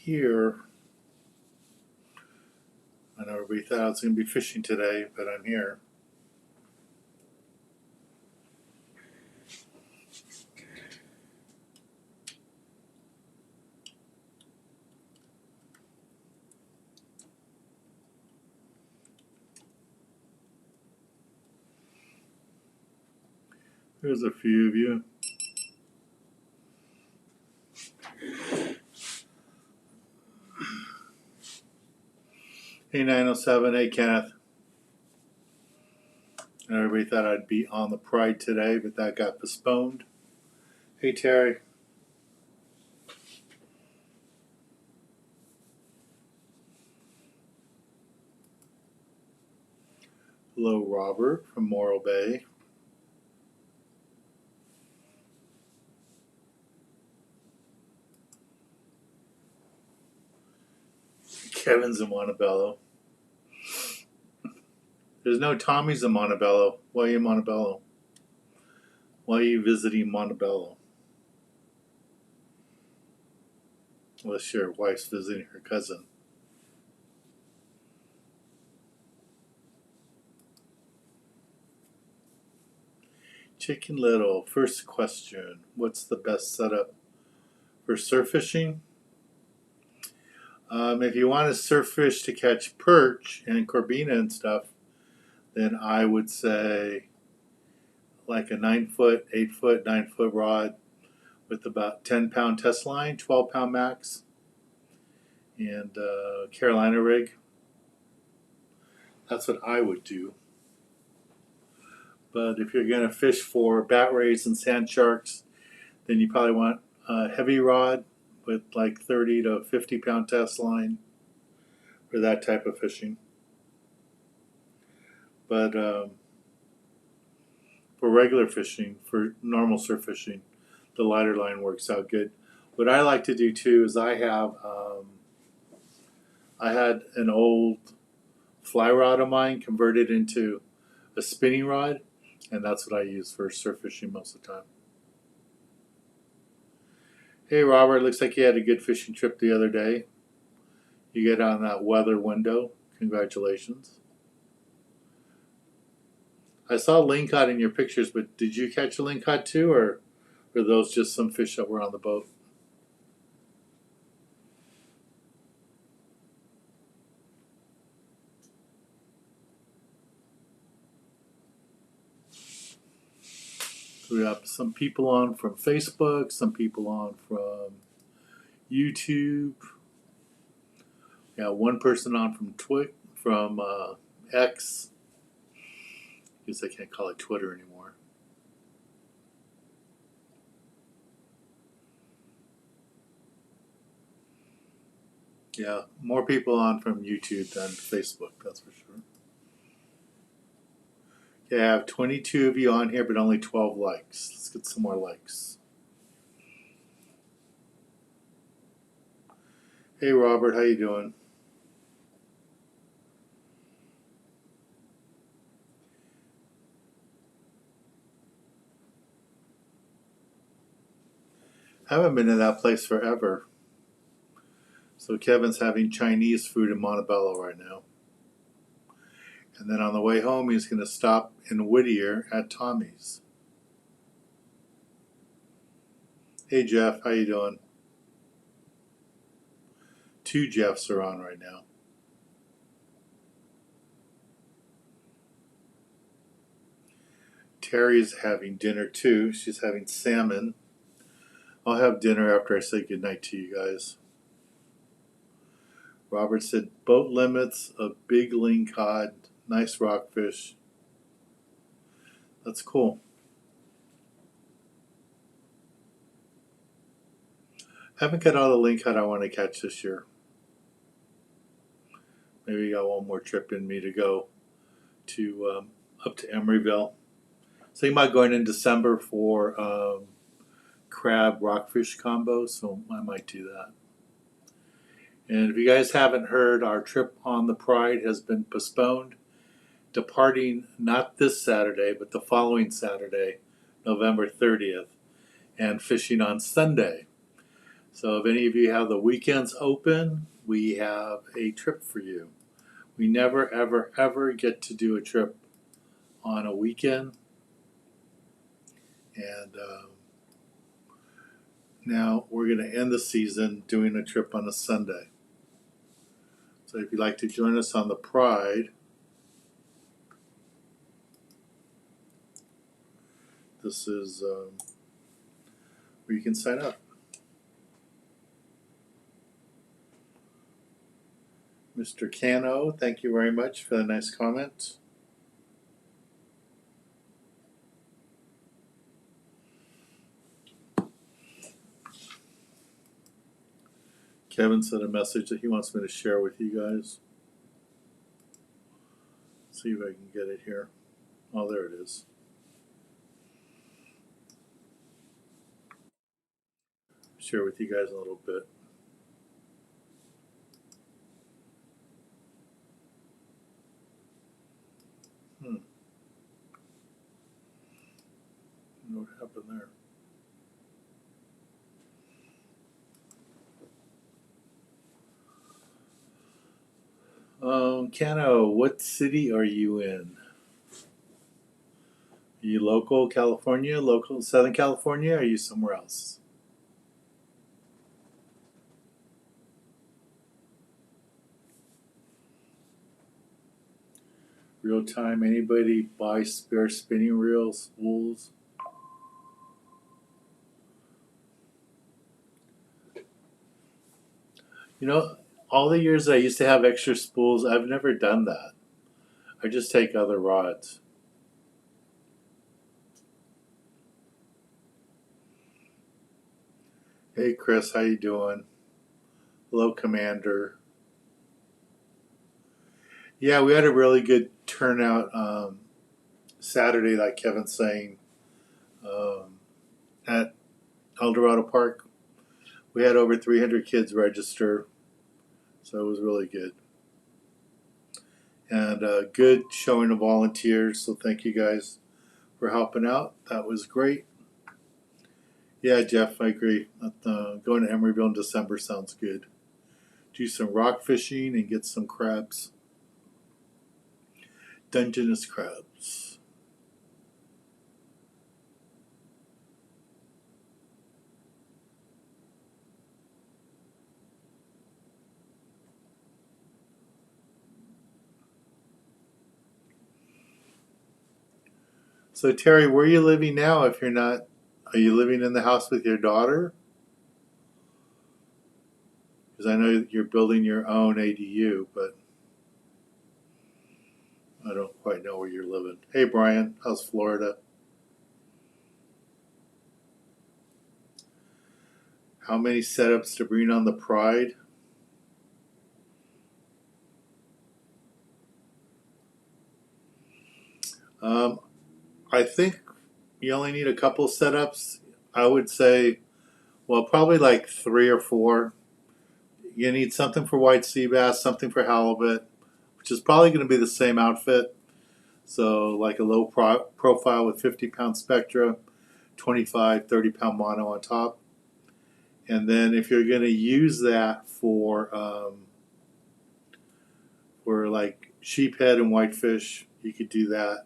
here. I know everybody thought I was going to be fishing today, but I'm here. There's a few of you. Hey 907, hey Kenneth. Everybody thought I'd be on the Pride today, but that got postponed. Hey Terry. Hello Robert from Morro Bay. Kevin's in Montebello. There's no Tommy's in Montebello. Why are you in Montebello? Why are you visiting Montebello? Unless your wife's visiting her cousin. Chicken Little, first question. What's the best setup for surf fishing? If you want to surf fish to catch perch and corbina and stuff, then I would say like a 9-foot, 8-foot, 9-foot rod with about 10-pound test line, 12-pound max, and Carolina rig. That's what I would do. But if you're going to fish for bat rays and sand sharks, then you probably want a heavy rod with like 30 to 50-pound test line for that type of fishing. But for regular fishing, for normal surf fishing, the lighter line works out good. What I like to do too is I had an old fly rod of mine converted into a spinning rod, and that's what I use for surf fishing most of the time. Hey Robert, looks like you had a good fishing trip the other day. You get on that weather window. Congratulations. I saw lingcod in your pictures, but did you catch a lingcod too, or were those just some fish that were on the boat? We have some people on from Facebook, some people on from YouTube. We got one person on from X. I guess I can't call it Twitter anymore. Yeah, more people on from YouTube than Facebook, that's for sure. Yeah, I have 22 of you on here, but only 12 likes. Let's get some more likes. Hey Robert, how you doing? Haven't been to that place forever. So Kevin's having Chinese food in Montebello right now. And then on the way home, he's going to stop in Whittier at Tommy's. Hey Jeff, how you doing? 2 Jeffs are on right now. Terry's having dinner too. She's having salmon. I'll have dinner after I say goodnight to you guys. Robert said boat limits, a big lingcod, nice rockfish. That's cool. Haven't got all the lingcod I want to catch this year. Maybe got one more trip in me to go to up to Emeryville. Thinking about going in December for crab rockfish combo, so I might do that. And if you guys haven't heard, our trip on the Pride has been postponed, departing not this Saturday, but the following Saturday, November 30th, and fishing on Sunday. So if any of you have the weekends open, we have a trip for you. We never, ever, ever get to do a trip on a weekend. And now we're going to end the season doing a trip on a Sunday. So if you'd like to join us on the Pride, this is where you can sign up. Mr. Cano, thank you very much for the nice comment. Kevin sent a message that he wants me to share with you guys. Let's see if I can get it here. Oh, there it is. Share with you guys a little bit. I don't know what happened there. Cano, what city are you in? Are you local California, local Southern California, or are you somewhere else? Real time, anybody buy spare spinning reels, wools? You know, all the years I used to have extra spools, I've never done that. I just take other rods. Hey Chris, how you doing? Hello, Commander. Yeah, we had a really good turnout Saturday, like Kevin's saying, at El Dorado Park. We had over 300 kids register, so it was really good. And good showing of volunteers, so thank you guys for helping out. That was great. Yeah, Jeff, I agree. Going to Emeryville in December sounds good. Do some rock fishing and get some crabs. Dungeness crabs. So Terry, where are you living now if you're not, are you living in the house with your daughter? Because I know you're building your own ADU, but I don't quite know where you're living. Hey Brian, how's Florida? How many setups to bring on the Pride? I think you only need a couple setups. I would say, well, probably like 3 or 4. You need something for white sea bass, something for halibut, which is probably going to be the same outfit. So like a low profile with 50-pound Spectra, 25, 30-pound mono on top. And then if you're going to use that for like sheephead and whitefish, you could do that.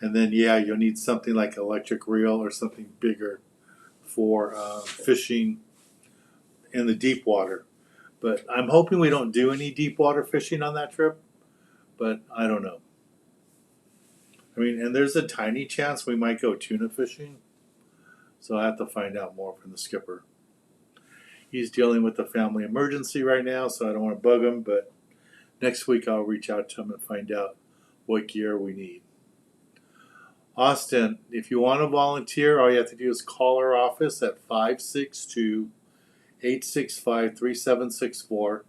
And then, yeah, you'll need something like electric reel or something bigger for fishing in the deep water. But I'm hoping we don't do any deep water fishing on that trip, but I don't know. I mean, and there's a tiny chance we might go tuna fishing, so I have to find out more from the skipper. He's dealing with a family emergency right now, so I don't want to bug him, but next week I'll reach out to him and find out what gear we need. Austin, if you want to volunteer, all you have to do is call our office at 562-865-3764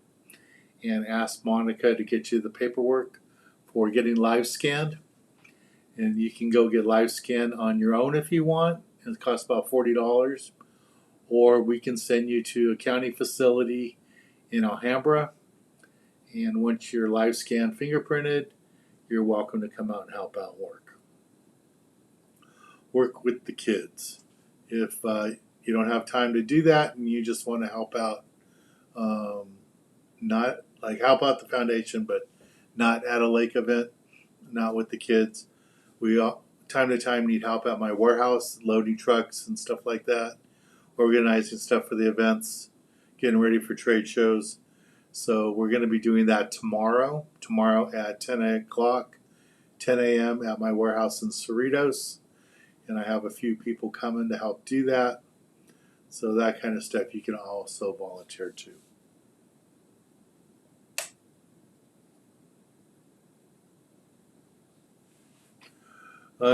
and ask Monica to get you the paperwork for getting live scanned. And you can go get live scanned on your own if you want. It costs about $40. Or we can send you to a county facility in Alhambra. And once you're live scanned fingerprinted, you're welcome to come out and help out work with the kids. If you don't have time to do that and you just want to help out, not like help out the foundation, but not at a lake event, not with the kids. We time to time need help at my warehouse, loading trucks and stuff like that, organizing stuff for the events, getting ready for trade shows. So we're going to be doing that tomorrow at 10 o'clock, 10 a.m. at my warehouse in Cerritos. And I have a few people coming to help do that. So that kind of stuff you can also volunteer to.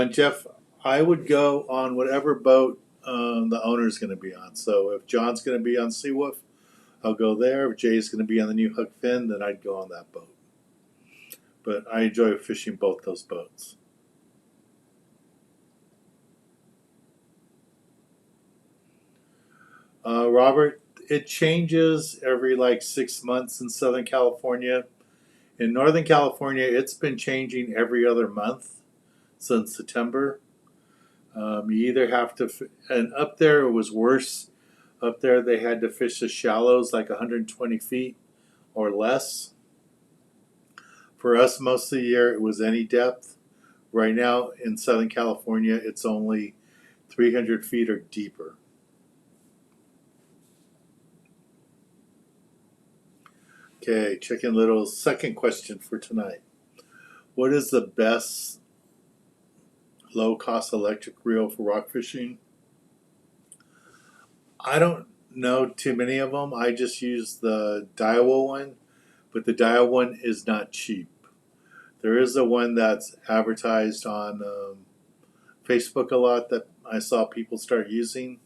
Jeff, I would go on whatever boat the owner's going to be on. So if John's going to be on Seawolf, I'll go there. If Jay's going to be on the new Hook Fin, then I'd go on that boat. But I enjoy fishing both those boats. Robert, it changes every like 6 months in Southern California. In Northern California, it's been changing every other month since September. You either have to, and up there it was worse. Up there they had to fish the shallows like 120 feet or less. For us, most of the year it was any depth. Right now in Southern California, it's only 300 feet or deeper. Okay, Chicken Little's second question for tonight. What is the best low-cost electric reel for rock fishing? I don't know too many of them. I just use the Daiwa one, but the Daiwa one is not cheap. There is a one that's advertised on Facebook a lot that I saw people start using,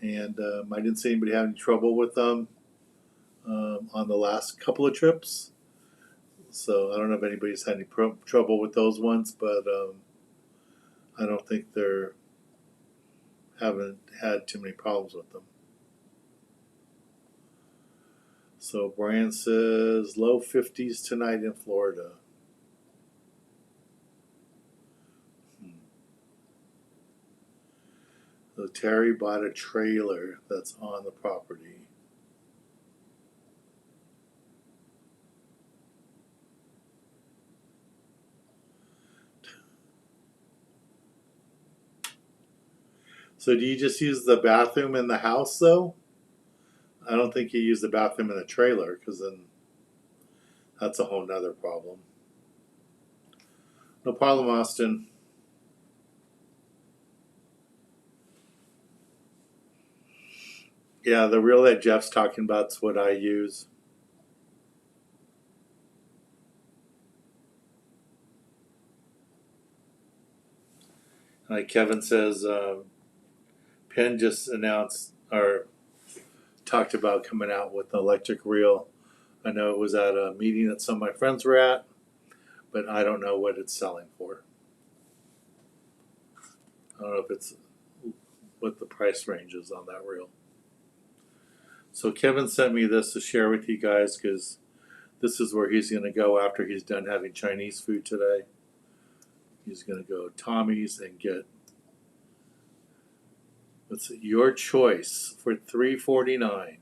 and I didn't see anybody have any trouble with them on the last couple of trips. So I don't know if anybody's had any trouble with those ones, but I don't think they're haven't had too many problems with them. So Brian says low 50s tonight in Florida. So Terry bought a trailer that's on the property. So do you just use the bathroom in the house though? I don't think you use the bathroom in the trailer because then that's a whole nother problem. No problem, Austin. Yeah, the reel that Jeff's talking about is what I use. Like Kevin says, Penn just announced or talked about coming out with an electric reel. I know it was at a meeting that some of my friends were at, but I don't know what it's selling for. I don't know if it's what the price range is on that reel. So Kevin sent me this to share with you guys because this is where he's going to go after he's done having Chinese food today. He's going to go Tommy's and get what's it, your choice for $3.49.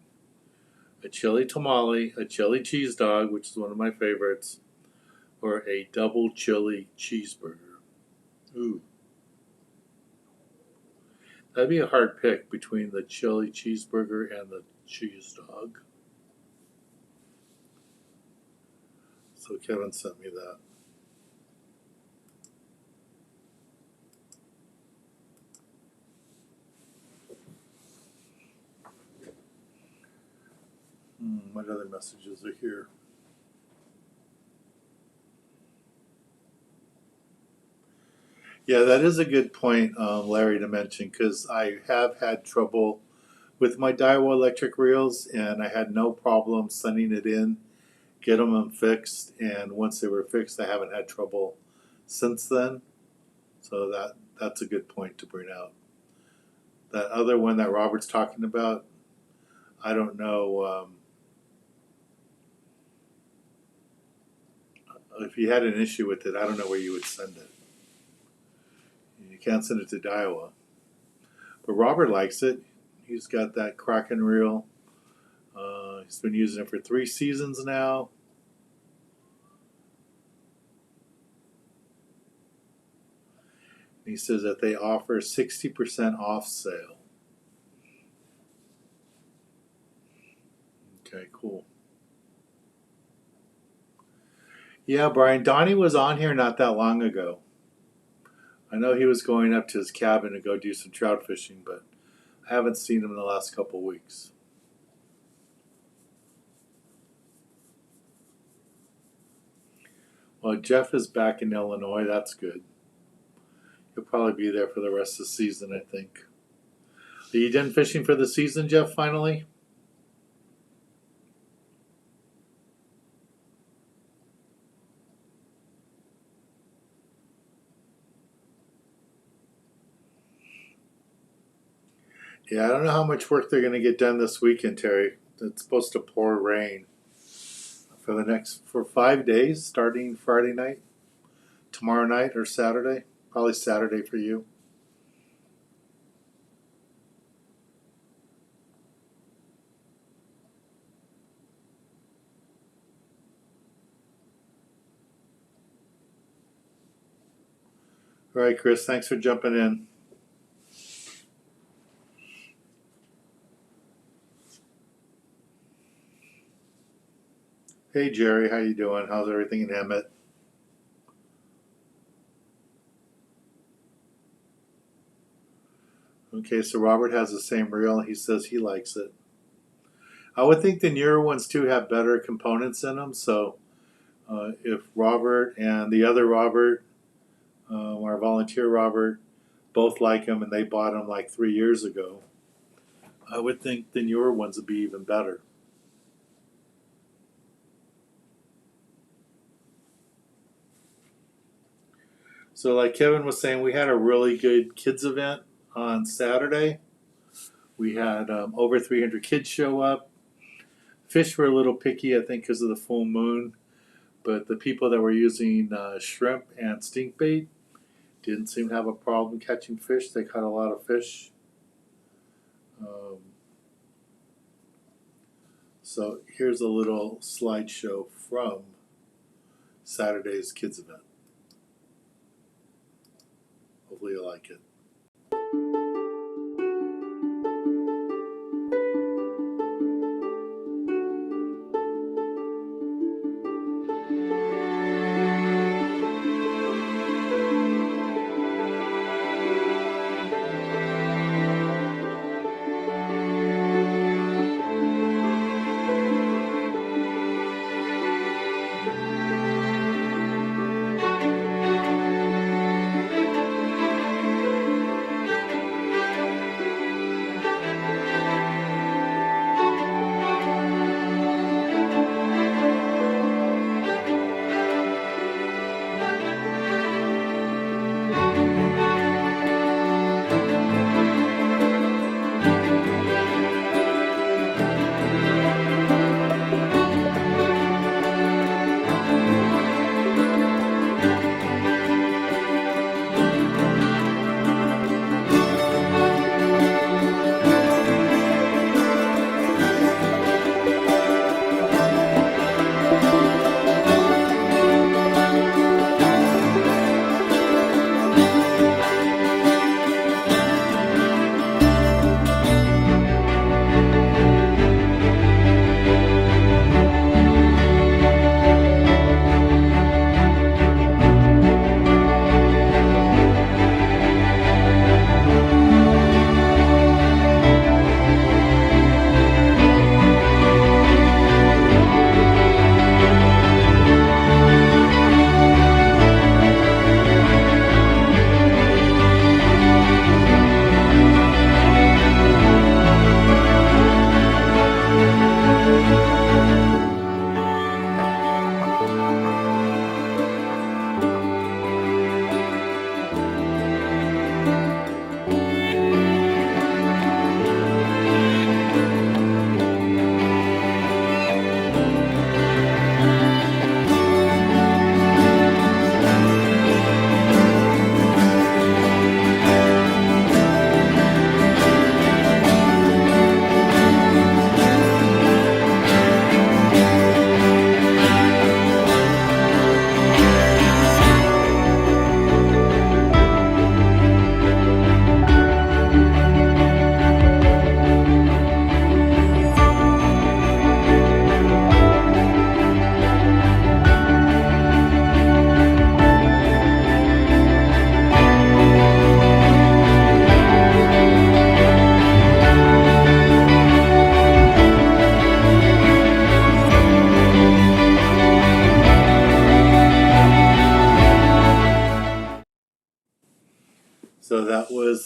A chili tamale, a chili cheese dog, which is one of my favorites, or a double chili cheeseburger. Ooh. That'd be a hard pick between the chili cheeseburger and the cheese dog. So Kevin sent me that. What other messages are here? Yeah, that is a good point, Larry, to mention because I have had trouble with my Daiwa electric reels, and I had no problem sending it in, get them fixed, and once they were fixed, I haven't had trouble since then. So that's a good point to bring out. That other one that Robert's talking about, I don't know if you had an issue with it. I don't know where you would send it. You can't send it to Daiwa. But Robert likes it. He's got that Kraken reel. He's been using it for 3 seasons now. He says that they offer 60% off sale. Okay, cool. Yeah, Brian, Donnie was on here not that long ago. I know he was going up to his cabin to go do some trout fishing, but I haven't seen him in the last couple of weeks. Well, Jeff is back in Illinois. That's good. He'll probably be there for the rest of the season, I think. Are you done fishing for the season, Jeff, finally? Yeah, I don't know how much work they're going to get done this weekend, Terry. It's supposed to pour rain for 5 days, starting Friday night, tomorrow night, or Saturday. Probably Saturday for you. All right, Chris, thanks for jumping in. Hey, Jerry, how you doing? How's everything in Emmett? Okay, so Robert has the same reel. He says he likes it. I would think the newer ones, too, have better components in them. So if Robert and the other Robert, our volunteer Robert, both like them and they bought them like 3 years ago, I would think the newer ones would be even better. So like Kevin was saying, we had a really good kids event on Saturday. We had over 300 kids show up. Fish were a little picky, I think, because of the full moon. But the people that were using shrimp and stink bait didn't seem to have a problem catching fish. They caught a lot of fish. So here's a little slideshow from Saturday's kids event. Hopefully you like it.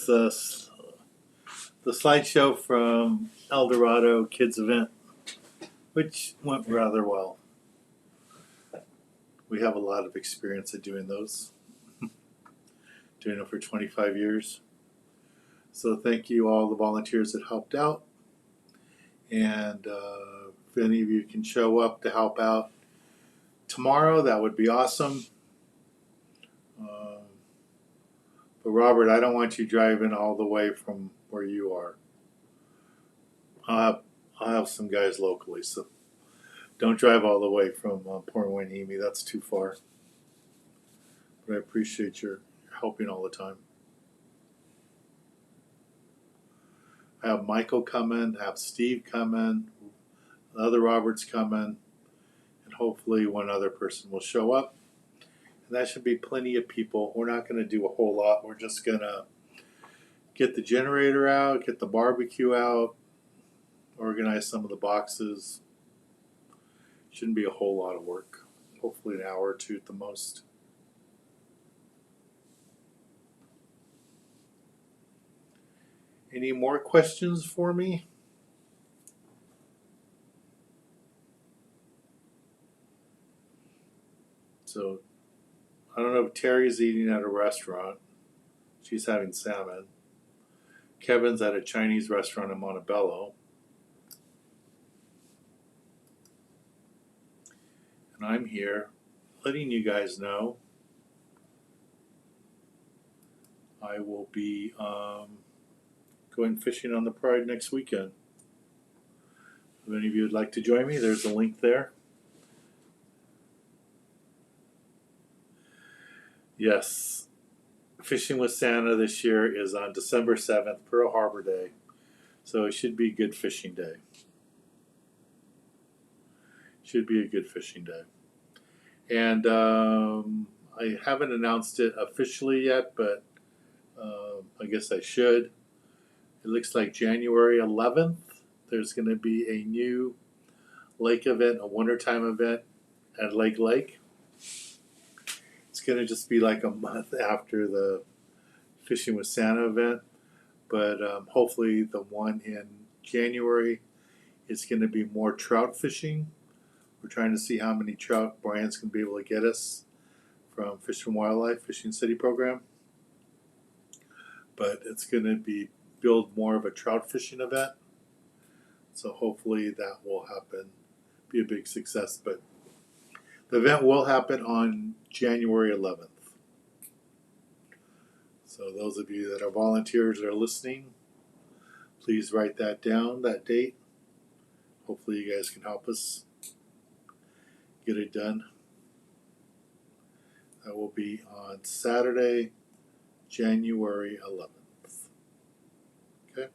the slideshow from El Dorado Kids event, which went rather well. We have a lot of experience at doing those, doing it for 25 years. So thank you all the volunteers that helped out. And if any of you can show up to help out tomorrow, that would be awesome. But Robert, I don't want you driving all the way from where you are. I'll have some guys locally, so don't drive all the way from Port Hueneme. That's too far. But I appreciate your helping all the time. I have Michael coming, have Steve coming, the other Roberts coming, and hopefully one other person will show up. And that should be plenty of people. We're not going to do a whole lot. We're just going to get the generator out, get the barbecue out, organize some of the boxes. Shouldn't be a whole lot of work. Hopefully an hour or two at the most. Any more questions for me? So, I don't know if Terry's eating at a restaurant. She's having salmon. Kevin's at a Chinese restaurant in Montebello. And I'm here letting you guys know I will be going fishing on the Pride next weekend. If any of you would like to join me, there's a link there. Yes, Fishing with Santa this year is on December 7th, Pearl Harbor Day. So it should be a good fishing day. Should be a good fishing day. And I haven't announced it officially yet, but I guess I should. It looks like January 11th, there's going to be a new lake event, a wintertime event at Lake Lake. It's going to just be like a month after the Fishing with Santa event, but hopefully the one in January is going to be more trout fishing. We're trying to see how many trout Brian's going to be able to get us from Fish and Wildlife Fishing City program. But it's going to be build more of a trout fishing event. So hopefully that will happen, be a big success. But the event will happen on January 11th. So those of you that are volunteers that are listening, please write that down, that date. Hopefully you guys can help us get it done. That will be on Saturday, January 11th. Okay?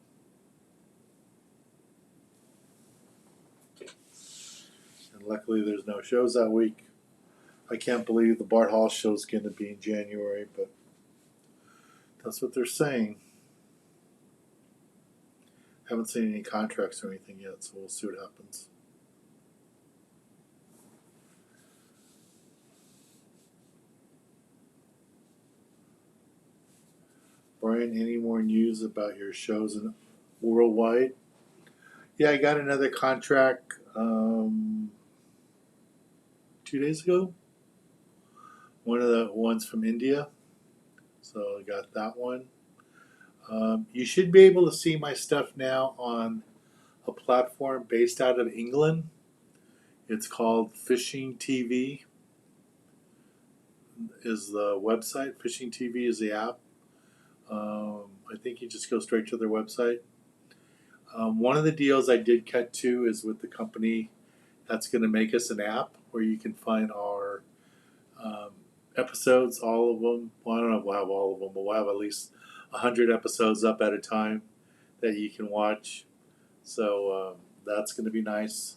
And luckily there's no shows that week. I can't believe the Bart Hall show is going to be in January, but that's what they're saying. Haven't seen any contracts or anything yet, so we'll see what happens. Brian, any more news about your shows worldwide? Yeah, I got another contract 2 days ago. One of the ones from India. So I got that one. You should be able to see my stuff now on a platform based out of England. It's called Fishing TV is the website. Fishing TV is the app. I think you just go straight to their website. One of the deals I did cut to is with the company that's going to make us an app where you can find our episodes, all of them. Well, I don't know if we'll have all of them, but we'll have at least 100 episodes up at a time that you can watch. So that's going to be nice.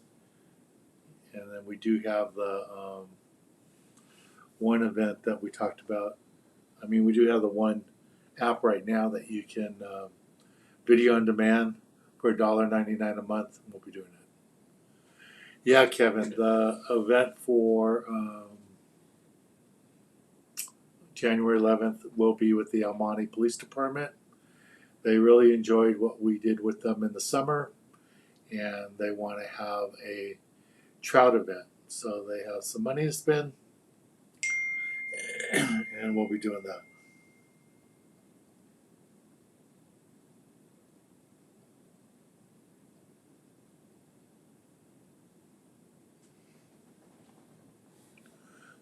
And then we do have the one event that we talked about. I mean, we do have the one app right now that you can video on demand for $1.99 a month, and we'll be doing it. Yeah, Kevin, the event for January 11th will be with the Almani Police Department. They really enjoyed what we did with them in the summer, and they want to have a trout event. So they have some money to spend, and we'll be doing that.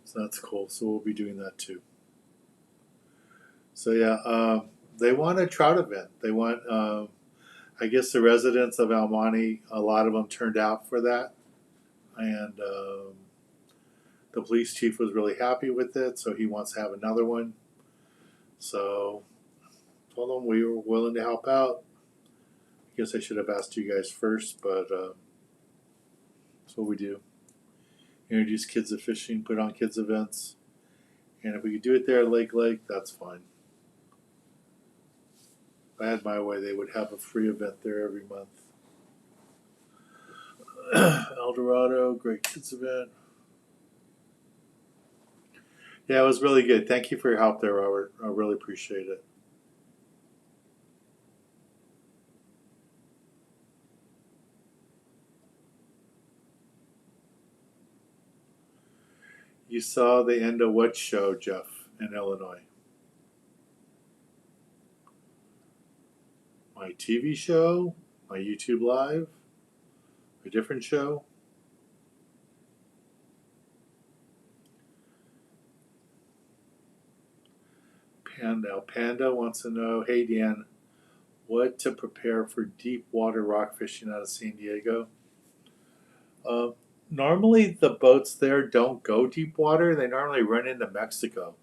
So that's cool. So we'll be doing that too. So yeah, they want a trout event. They want, I guess, the residents of El Monte. A lot of them turned out for that, and the police chief was really happy with it. So he wants to have another one. So told them we were willing to help out. I guess I should have asked you guys first, but that's what we do. Introduce kids to fishing, put on kids events, and if we could do it there at Lake, that's fine. If I had my way, they would have a free event there every month. El Dorado, great kids event. Yeah, it was really good. Thank you for your help there, Robert. I really appreciate it. You saw the end of what show, Jeff, in Illinois? My TV show? My YouTube Live? A different show? Panda wants to know, hey Dan, what to prepare for deep water rock fishing out of San Diego? Normally the boats there don't go deep water. They normally run into Mexico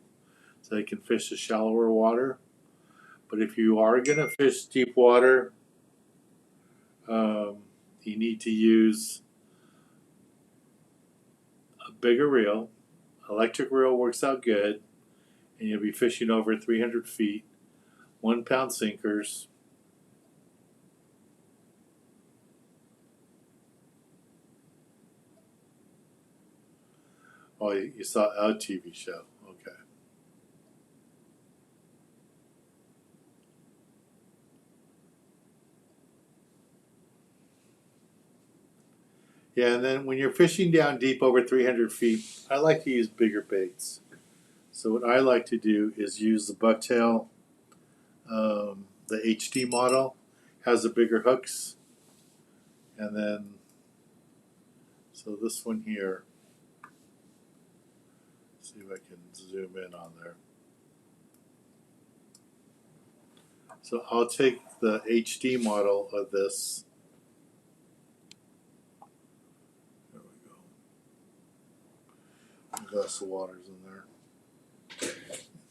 so they can fish the shallower water. But if you are going to fish deep water, you need to use a bigger reel. Electric reel works out good, and you'll be fishing over 300 feet, 1 pound sinkers. Oh, you saw a TV show. Okay. Yeah, and then when you're fishing down deep over 300 feet, I like to use bigger baits. So what I like to do is use the bucktail, the HD model, has the bigger hooks, and then so this one here. See if I can zoom in on there. So I'll take the HD model of this. There we go. A glass of water's in there.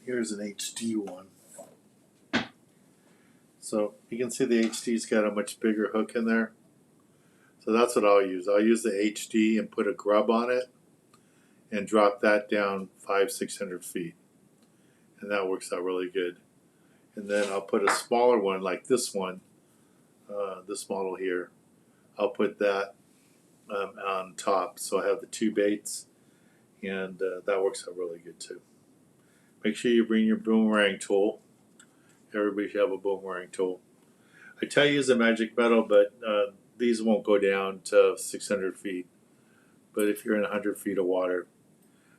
Here's an HD one. So you can see the HD's got a much bigger hook in there. So that's what I'll use. I'll use the HD and put a grub on it and drop that down 500-600 feet. And that works out really good. And then I'll put a smaller one like this one, this model here. I'll put that on top. So I have the 2 baits, and that works out really good too. Make sure you bring your boomerang tool. Everybody should have a boomerang tool. I tell you, use a magic metal, but these won't go down to 600 feet. But if you're in 100 feet of water,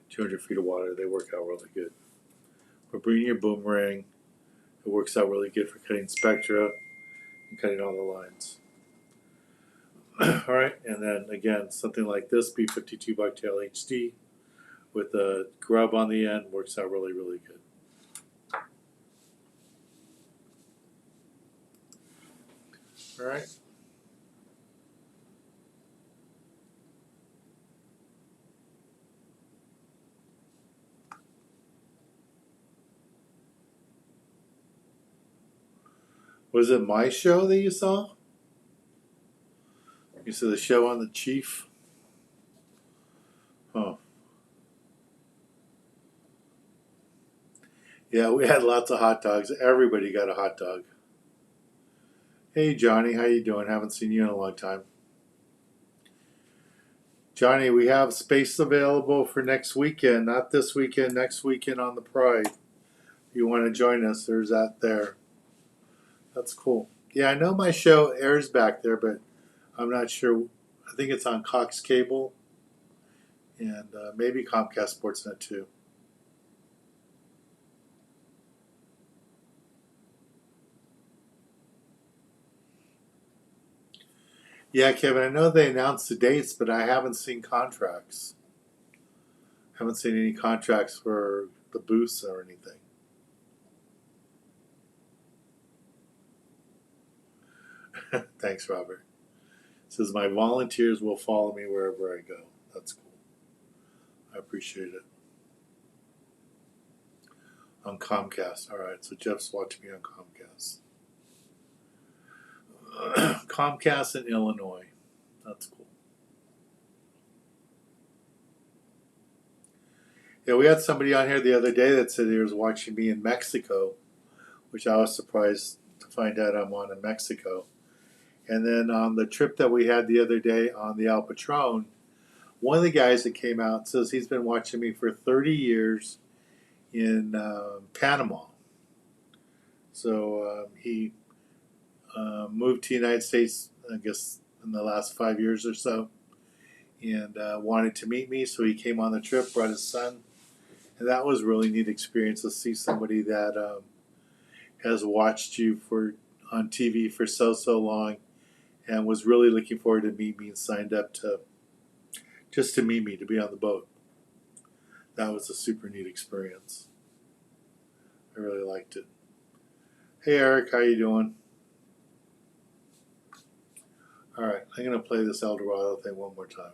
200 feet of water, they work out really good. But bring your boomerang. It works out really good for cutting spectra and cutting all the lines. All right, and then again, something like this, B52 Bucktail HD with a grub on the end works out really, really good. All right. Was it my show that you saw? You saw the show on the Chief? Oh. Yeah, we had lots of hot dogs. Everybody got a hot dog. Hey, Johnny, how you doing? Haven't seen you in a long time. Johnny, we have space available for next weekend. Not this weekend, next weekend on the Pride. If you want to join us, there's that there. That's cool. Yeah, I know my show airs back there, but I'm not sure. I think it's on Cox Cable and maybe Comcast Sportsnet too. Yeah, Kevin, I know they announced the dates, but I haven't seen contracts. Haven't seen any contracts for the booths or anything. Thanks, Robert. It says my volunteers will follow me wherever I go. That's cool. I appreciate it. On Comcast. All right, so Jeff's watching me on Comcast. Comcast in Illinois. That's cool. Yeah, we had somebody on here the other day that said he was watching me in Mexico, which I was surprised to find out I'm on in Mexico. And then on the trip that we had the other day on the El Patron, one of the guys that came out says he's been watching me for 30 years in Panama. So he moved to the United States, I guess, in the last 5 years or so, and wanted to meet me. So he came on the trip, brought his son, and that was a really neat experience to see somebody that has watched you on TV for so long, and was really looking forward to meet me and signed up to meet me, to be on the boat. That was a super neat experience. I really liked it. Hey Eric, how you doing? All right, I'm going to play this El Dorado thing one more time.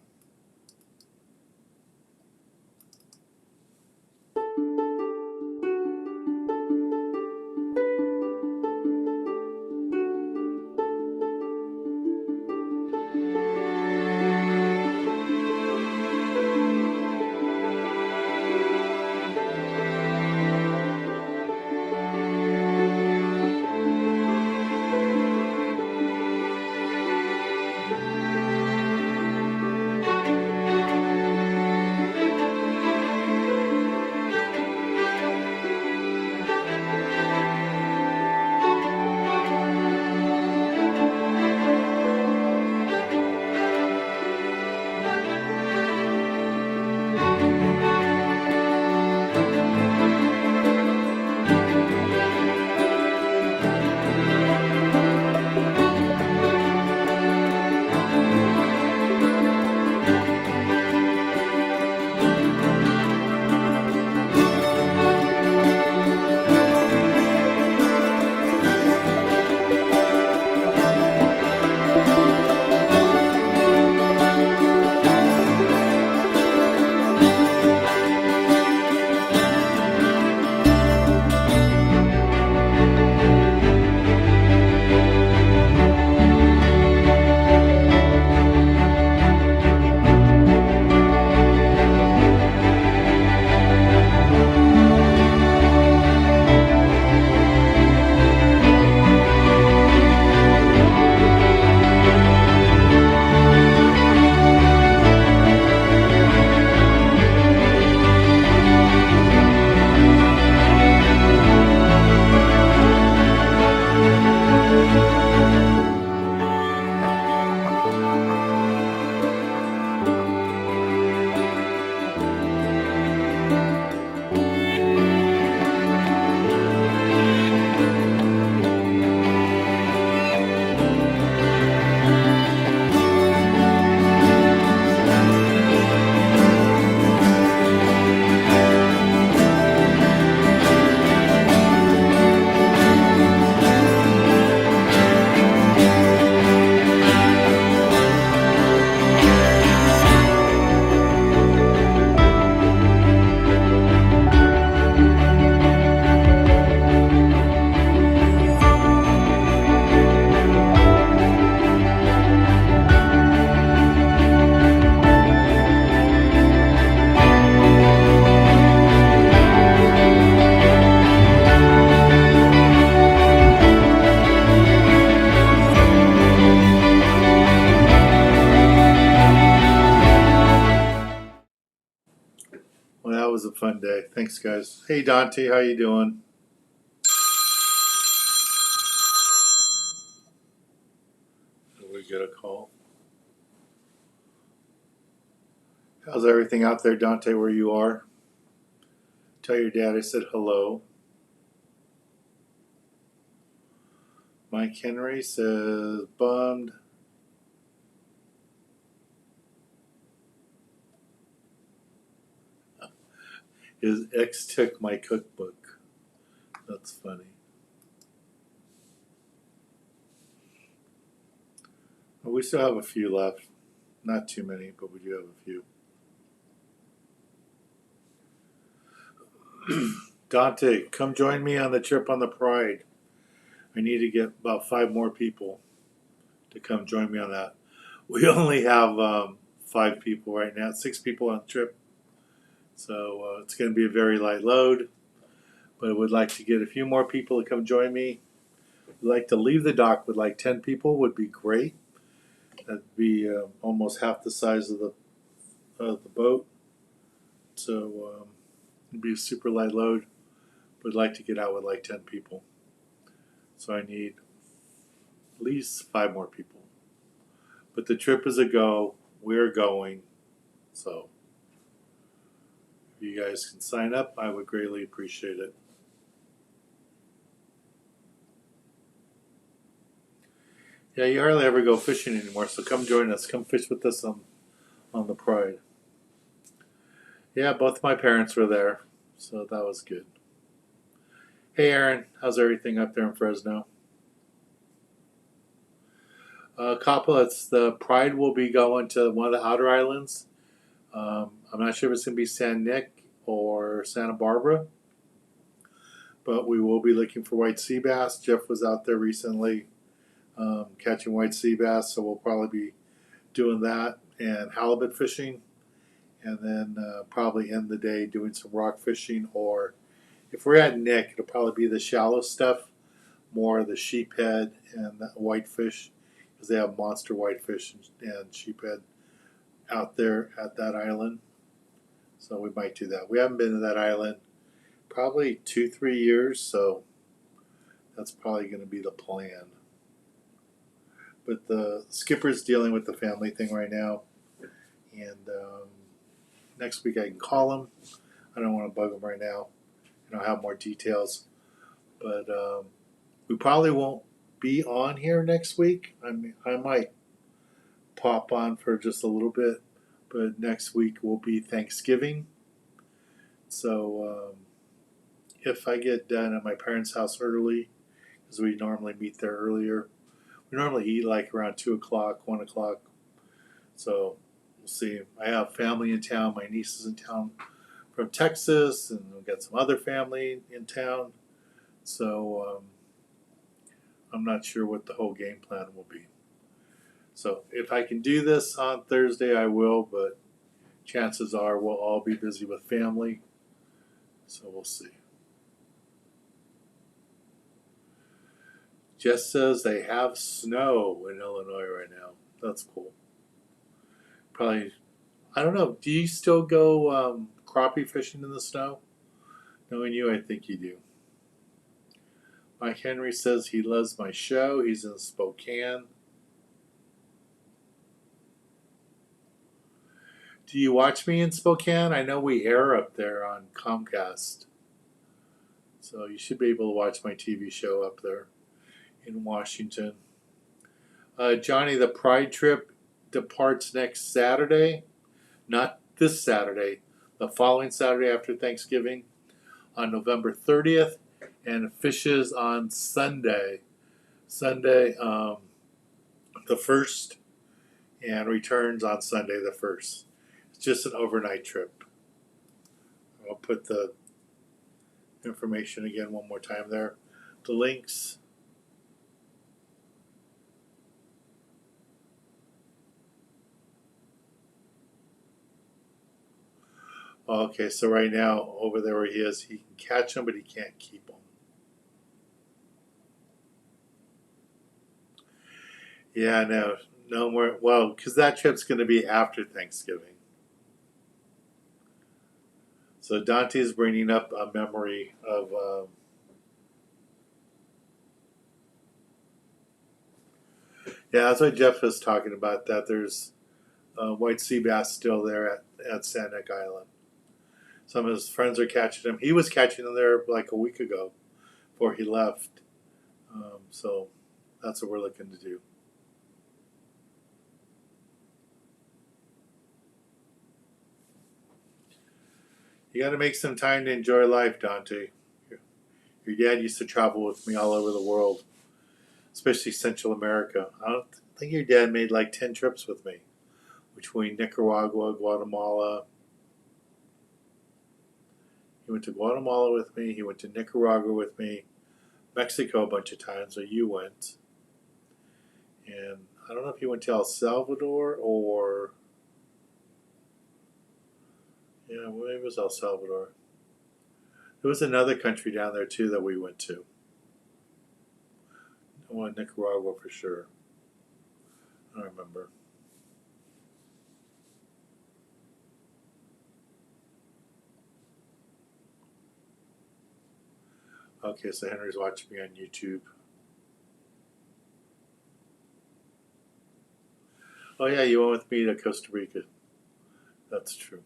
Well, that was a fun day. Thanks, guys. Hey, Dante, how you doing? we get a call. How's everything out there, Dante, where you are? Tell your dad I said hello. Mike Henry says, bummed. His ex took my cookbook. That's funny. Well, we still have a few left. Not too many, but we do have a few. Dante, come join me on the trip on the Pride. I need to get about 5 more people to come join me on that. We only have 5 people right now, 6 people on the trip. So it's going to be a very light load. But I would like to get a few more people to come join me. I'd like to leave the dock with like 10 people would be great. That'd be almost half the size of the boat. So it'd be a super light load. Would like to get out with like 10 people. So I need at least 5 more people. But the trip is a go. We're going. So if you guys can sign up, I would greatly appreciate it. Yeah, you hardly ever go fishing anymore, so come join us. Come fish with us on the Pride. Yeah, both my parents were there, so that was good. Hey, Aaron, how's everything up there in Fresno? Couple, the Pride will be going to one of the outer islands. I'm not sure if it's going to be San Nick or Santa Barbara, but we will be looking for white sea bass. Jeff was out there recently catching white sea bass, so we'll probably be doing that and halibut fishing, and then probably end the day doing some rock fishing, or if we're at Nick, it'll probably be the shallow stuff, more of the sheephead and the whitefish, because they have monster whitefish and sheephead out there at that island. So we might do that. We haven't been to that island probably 2-3 years, so that's probably going to be the plan. But the skipper's dealing with the family thing right now, and next week I can call him. I don't want to bug him right now, and I'll have more details. But we probably won't be on here next week. I might pop on for just a little bit, but next week will be Thanksgiving. So if I get done at my parents' house early, because we normally meet there earlier, we normally eat like around 2 o'clock, 1 o'clock. So we'll see. I have family in town. My niece is in town from Texas, and we've got some other family in town. So I'm not sure what the whole game plan will be. So if I can do this on Thursday, I will, but chances are we'll all be busy with family. So we'll see. Jess says they have snow in Illinois right now. That's cool. Probably, I don't know. Do you still go crappie fishing in the snow? Knowing you, I think you do. Mike Henry says he loves my show. He's in Spokane. Do you watch me in Spokane? I know we air up there on Comcast. So you should be able to watch my TV show up there in Washington. Johnny, the Pride trip departs next Saturday. Not this Saturday. The following Saturday after Thanksgiving on November 30th. And fishes on Sunday. Sunday the 1st. And returns on Sunday the 1st. It's just an overnight trip. I'll put the information again one more time there. The links. Okay, so right now, over there where he is, he can catch them, but he can't keep them. Yeah, no more. Well, because that trip's going to be after Thanksgiving. So Dante's bringing up a memory of Yeah, that's what Jeff was talking about. That there's white sea bass still there at Sandock Island. Some of his friends are catching them. He was catching them there like a week ago before he left. So that's what we're looking to do. You got to make some time to enjoy life, Dante. Your dad used to travel with me all over the world, especially Central America. I don't think your dad made like 10 trips with me between Nicaragua, Guatemala. He went to Guatemala with me. He went to Nicaragua with me. Mexico a bunch of times where you went. And I don't know if you went to El Salvador or... Yeah, well, maybe it was El Salvador. There was another country down there too that we went to. I went Nicaragua for sure. I don't remember. Okay, so Henry's watching me on YouTube. Oh yeah, you went with me to Costa Rica. That's true.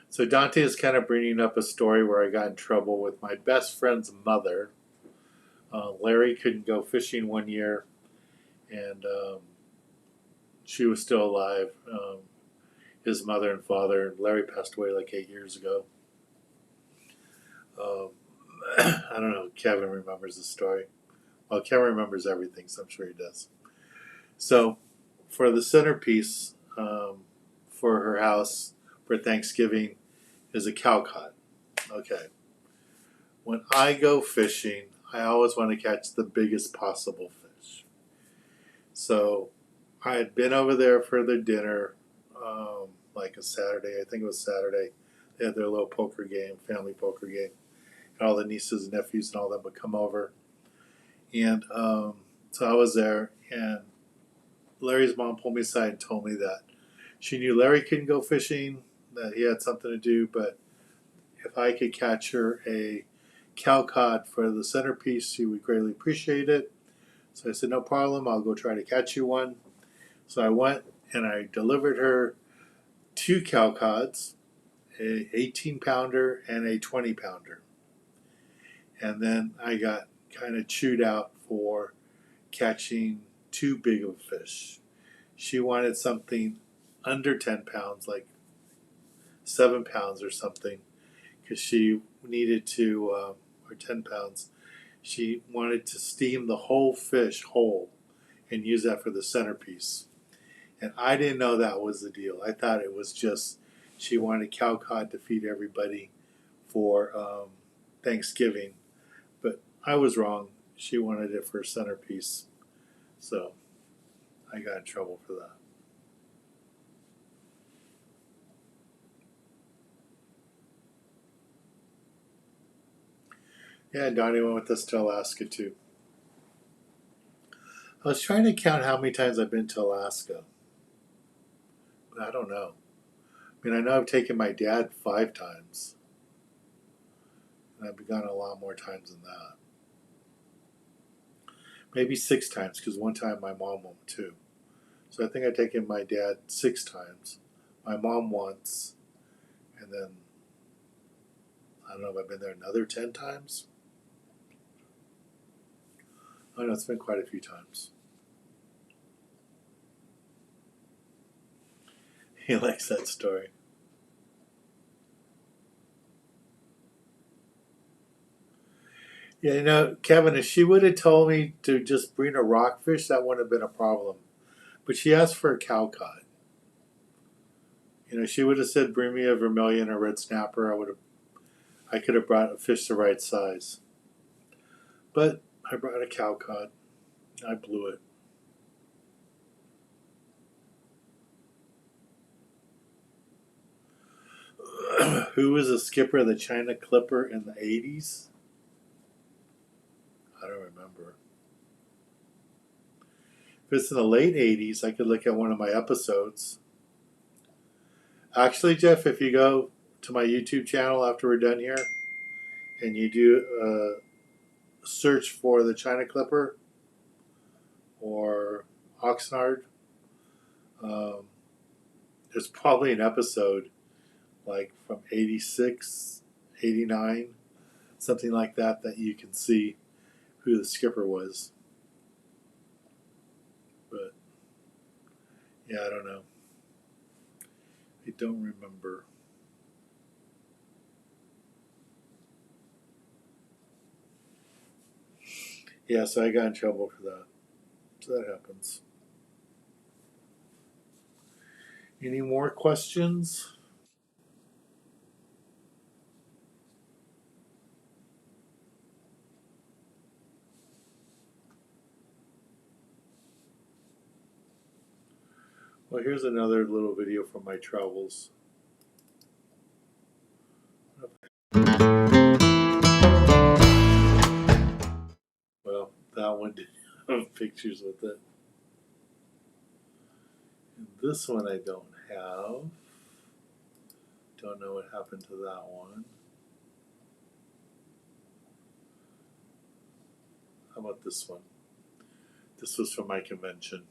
So Dante is kind of bringing up a story where I got in trouble with my best friend's mother. Larry couldn't go fishing one year, and she was still alive. His mother and father. Larry passed away like 8 years ago. Um, I don't know. Kevin remembers the story. Well, Kevin remembers everything, so I'm sure he does. So, for the centerpiece for her house for Thanksgiving is a cowcod. Okay. When I go fishing, I always want to catch the biggest possible fish. So, I had been over there for their dinner, like a Saturday. I think it was Saturday. They had their little poker game, family poker game. And all the nieces and nephews and all them would come over. And so I was there, and Larry's mom pulled me aside and told me that she knew Larry couldn't go fishing, that he had something to do, but if I could catch her a cowcod for the centerpiece, she would greatly appreciate it. So I said, no problem, I'll go try to catch you one. So I went and I delivered her 2 cowcods, a 18-pounder and a 20-pounder. And then I got kind of chewed out for catching too big of a fish. She wanted something under 10 pounds, like 7 pounds or something, because she needed to, or 10 pounds, she wanted to steam the whole fish whole and use that for the centerpiece. And I didn't know that was the deal. I thought it was just she wanted cowcod to feed everybody for Thanksgiving. But I was wrong. She wanted it for a centerpiece. So I got in trouble for that. Yeah, Donnie went with us to Alaska too. I was trying to count how many times I've been to Alaska. But I don't know. I mean, I know I've taken my dad 5 times. And I've gone a lot more times than that. Maybe 6 times, because one time my mom went too. So I think I've taken my dad 6 times, my mom once, and then I don't know if I've been there another 10 times. I know it's been quite a few times. He likes that story. Yeah, you know, Kevin, if she would have told me to just bring a rockfish, that wouldn't have been a problem. But she asked for a cowcod. You know, she would have said, "Bring me a vermilion or red snapper." I could have brought a fish the right size. But I brought a cowcod. I blew it. Who was the skipper of the China Clipper in the 80s? I don't remember. If it's in the late 80s, I could look at one of my episodes. Actually, Jeff, if you go to my YouTube channel after we're done here and you do a search for the China Clipper or Oxnard. There's probably an episode like from 86, 89, something like that, that you can see who the skipper was. But yeah, I don't know. I don't remember. Yeah, so I got in trouble for that. So that happens. Any more questions? Well, here's another little video from my travels. Well, that one didn't have pictures with it. And this one I don't have. Don't know what happened to that one. How about this one? This was from my convention.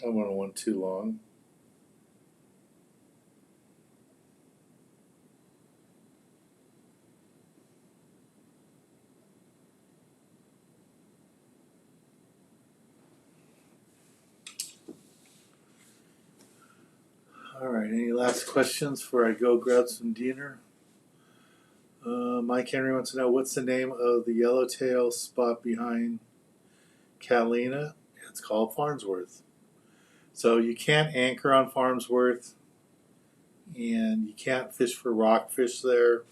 That one went too long. All right, any last questions before I go grab some dinner? Mike Henry wants to know, what's the name of the yellowtail spot behind Catalina? It's called Farnsworth. So you can't anchor on Farnsworth, and you can't fish for rockfish there.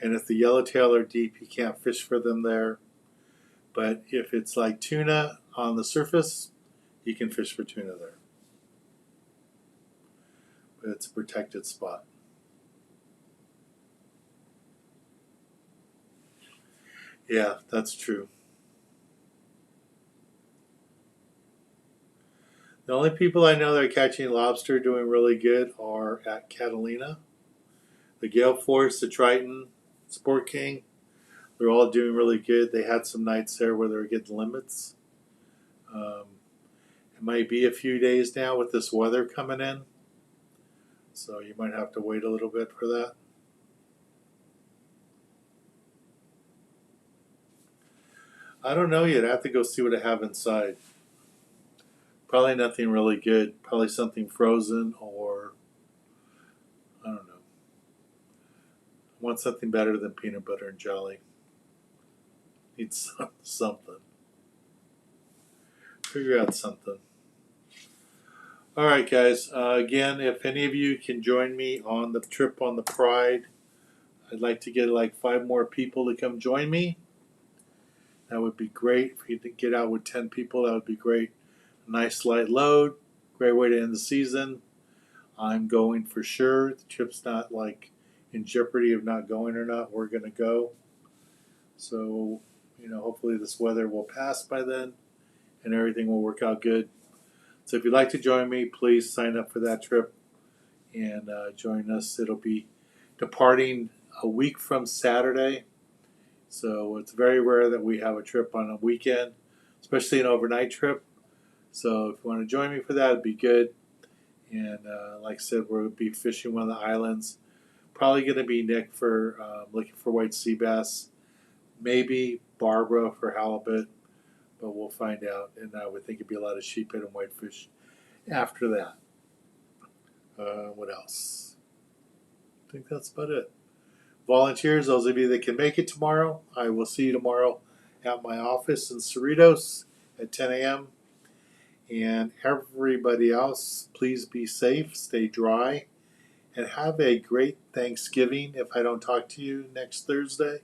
And if the yellowtail are deep, you can't fish for them there. But if it's like tuna on the surface, you can fish for tuna there. But it's a protected spot. Yeah, that's true. The only people I know that are catching lobster doing really good are at Catalina. The Gale Force, the Triton, Sport King, they're all doing really good. They had some nights there where they were getting limits. It might be a few days now with this weather coming in, so you might have to wait a little bit for that. I don't know yet. I have to go see what I have inside. Probably nothing really good. Probably something frozen, or I don't know. I want something better than peanut butter and jelly. Need something. Figure out something. All right, guys. Again, if any of you can join me on the trip on the Pride, I'd like to get like 5 more people to come join me. That would be great. If you could get out with 10 people, that would be great. A nice light load. Great way to end the season. I'm going for sure. The trip's not like in jeopardy of not going or not. We're going to go. So, hopefully this weather will pass by then. and everything will work out good. So if you'd like to join me, please sign up for that trip and join us. It'll be departing a week from Saturday. So it's very rare that we have a trip on a weekend, especially an overnight trip. So if you want to join me for that, it'd be good. And like I said, we'll be fishing one of the islands. Probably going to be Nick for looking for white sea bass. Maybe Barbara for halibut, but we'll find out. And I would think it'd be a lot of sheephead and whitefish after that. What else? I think that's about it. Volunteers, those of you that can make it tomorrow, I will see you tomorrow at my office in Cerritos at 10 a.m. And everybody else, please be safe, stay dry, and have a great Thanksgiving if I don't talk to you next Thursday.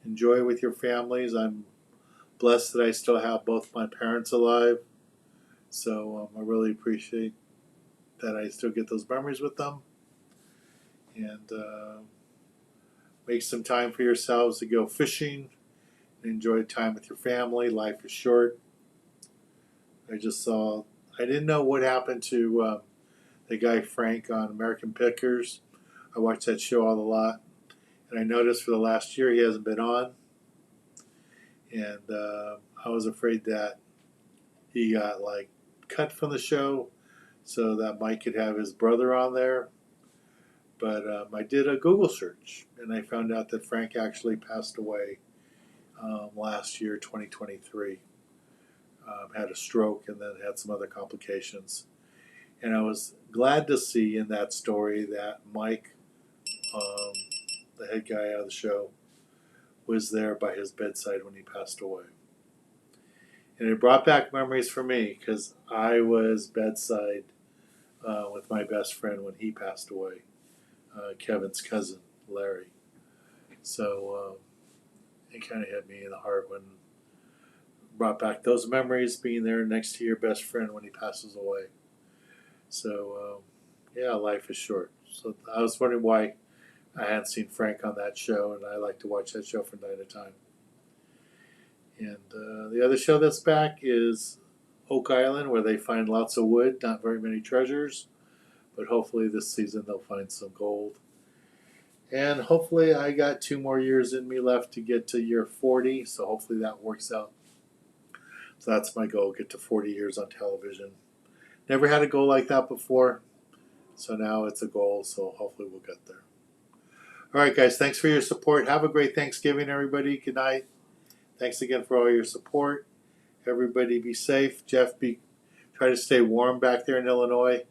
Enjoy with your families. I'm blessed that I still have both my parents alive. So I really appreciate that I still get those memories with them. And make some time for yourselves to go fishing and enjoy time with your family. Life is short. I didn't know what happened to the guy Frank on American Pickers. I watched that show a lot. And I noticed for the last year he hasn't been on. And I was afraid that he got cut from the show so that Mike could have his brother on there. But I did a Google search and I found out that Frank actually passed away last year, 2023. Had a stroke and then had some other complications. And I was glad to see in that story that Mike, the head guy of the show, was there by his bedside when he passed away. And it brought back memories for me because I was bedside with my best friend when he passed away, Kevin's cousin, Larry. So it kind of hit me in the heart when brought back those memories, being there next to your best friend when he passes away. So, yeah, life is short. So I was wondering why I hadn't seen Frank on that show, and I like to watch that show from time to time. And the other show that's back is Oak Island, where they find lots of wood, not very many treasures, but hopefully this season they'll find some gold. And hopefully I got 2 more years in me left to get to year 40, so hopefully that works out. So that's my goal, get to 40 years on television. Never had a goal like that before, so now it's a goal, so hopefully we'll get there. All right, guys, thanks for your support. Have a great Thanksgiving, everybody. Good night. Thanks again for all your support. Everybody be safe. Jeff, try to stay warm back there in Illinois.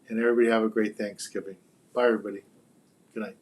And everybody have a great Thanksgiving. Bye, everybody. Good night.